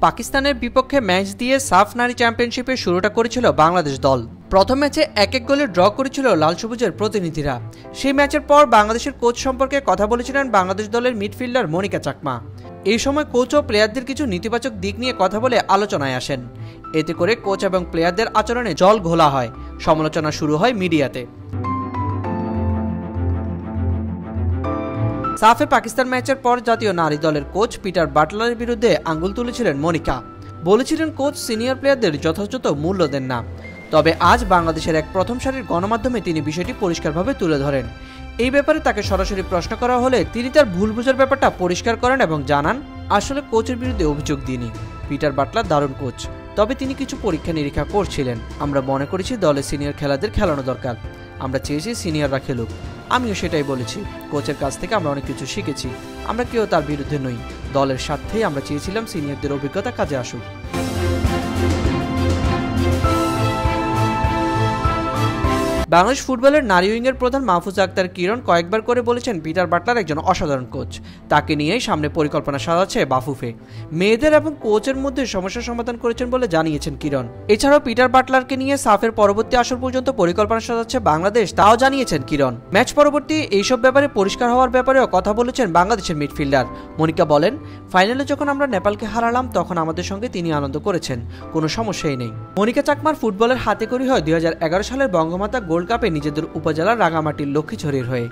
পাকিস্তানের বিপক্ষে ম্যাচ দিয়ে সাফ নারী চ্যাম্পিয়নশিপের শুরুটা করেছিল বাংলাদেশ দল। প্রথম ম্যাচে 1-1 গোলে ড্র করেছিল লাল সবুজের প্রতিনিধিরা। সেই ম্যাচের পর বাংলাদেশের কোচ সম্পর্কে কথা বলেছিলেন বাংলাদেশ দলের মিডফিল্ডার মনিকা চাকমা। এই সময় কোচ ও প্লেয়ারদের কিছু নেতিবাচক দিক নিয়ে কথা বলে আলোচনায় আসেন। এতে করে কোচ এবং প্লেয়ারদের আচরণে জল ঘোলা হয়, সমালোচনা শুরু হয় মিডিয়াতে। সাফে পাকিস্তান ম্যাচের পর জাতীয় নারী দলের কোচ পিটার বাটলারের বিরুদ্ধে আঙ্গুল তুলেছিলেন মনিকা। বলেছিলেন কোচ সিনিয়র প্লেয়ারদের যথাযথ মূল্য দেন না। তবে আজ বাংলাদেশের এক প্রথম সারির গণমাধ্যমে তিনি বিষয়টি পরিষ্কারভাবে তুলে ধরেন। এই ব্যাপারে তাকে সরাসরি প্রশ্ন করা হলে তিনি তার ভুল বোঝার ব্যাপারটা পরিষ্কার করেন এবং জানান, আসলে কোচের বিরুদ্ধে অভিযোগ দিইনি। পিটার বাটলার দারুণ কোচ, তবে তিনি কিছু পরীক্ষা নিরীক্ষা করছিলেন। আমরা মনে করেছি দলের সিনিয়র খেলাদের খেলানো দরকার, আমরা চেয়েছি সিনিয়ররা খেলুক। আমিও সেটাই বলেছি। কোচের কাছ থেকে আমরা অনেক কিছু শিখেছি। আমরা কেউ তার বিরুদ্ধে নই। দলের স্বার্থেই আমরা চেয়েছিলাম সিনিয়রদের অভিজ্ঞতা কাজে আসুক। বাংলাদেশ ফুটবলের নারী উইংয়ের প্রধান মাহফুজা আক্তার কিরণ কয়েকবার করে বলেছেন পিটার বাটলার একজন অসাধারণ কোচ। তাকে নিয়েই সামনে পরিকল্পনা সাজাচ্ছে বাফুফে। মেয়েদের এবং কোচের মধ্যে সমস্যা সমাধান করেছেন বলে জানিয়েছেন কিরণ। এছাড়াও পিটার বাটলারকে নিয়ে সাফের পরবর্তী আসর পর্যন্ত পরিকল্পনা সাজাচ্ছে বাংলাদেশ, তাও জানিয়েছেন কিরণ। ম্যাচ পরবর্তী এইসব ব্যাপারে পরিষ্কার হওয়ার ব্যাপারেও কথা বলেছেন বাংলাদেশের মিডফিল্ডার মনিকা। বলেন, ফাইনালে যখন আমরা নেপালকে হারালাম তখন আমাদের সঙ্গে তিনি আনন্দ করেছেন, কোনো সমস্যাই নেই। মনিকা চাকমার ফুটবলের হাতেখড়ি হয় 2011 সালের বঙ্গমাতা গোল্ড কাপে নিজেদের উপজেলার রাঙামাটির লক্ষ্মীছড়ির হয়ে।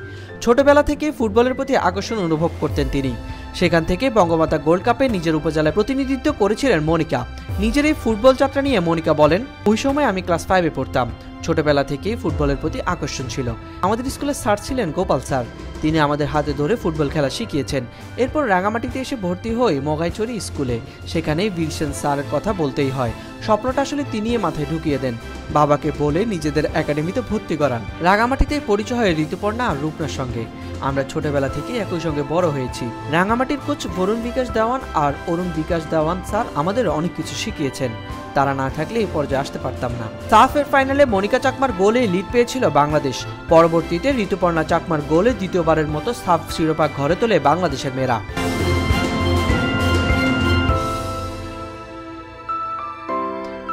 ছোটবেলা থেকে ফুটবলের প্রতি আকর্ষণ অনুভব করতেন তিনি। সেখান থেকে বঙ্গমাতা গোল্ড কাপে নিজের উপজেলায় প্রতিনিধিত্ব করেছিলেন মনিকা। নিজের এই ফুটবল যাত্রা নিয়ে মনিকা বলেন, ওই সময় আমি ক্লাস 5-এ পড়তাম। ছোটবেলা থেকেই ফুটবলের প্রতি আকর্ষণ ছিল। আমাদের স্কুলের স্যার ছিলেন গোপাল স্যার, তিনি আমাদের হাতে ধরে ফুটবল খেলা শিখিয়েছেন। এরপর রাঙামাটিতে এসে ভর্তি হই মগাইছড়ি স্কুলে। সেখানেই বীরসেন স্যারের কথা বলতেই হয়। স্বপ্নটা আসলে তিনিই মাথায় ঢুকিয়ে দেন। বাবাকে বলে নিজেদের একাডেমিতে ভর্তি করান। রাঙামাটিতেই পরিচয় হয় ঋতুপর্ণা আর রূপনার সঙ্গে। আমরা ছোটবেলা থেকে একই সঙ্গে বড় হয়েছি। রাঙামাটির কোচ বরুণ বিকাশ দেওয়ান আর অরুণ বিকাশ দেওয়ান স্যার আমাদের অনেক কিছু শিখিয়েছেন। তারা না থাকলে এই পর্যায়ে আসতে পারতাম না। সাফের ফাইনালে মনিকা চাকমার গোলে লিড পেয়েছিল বাংলাদেশ। পরবর্তীতে ঋতুপর্ণা চাকমার গোলে দ্বিতীয়বারের মতো সাফ শিরোপা ঘরে তোলে বাংলাদেশের মেয়েরা।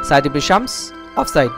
সাইদ ইবনে শামস, অফসাইড।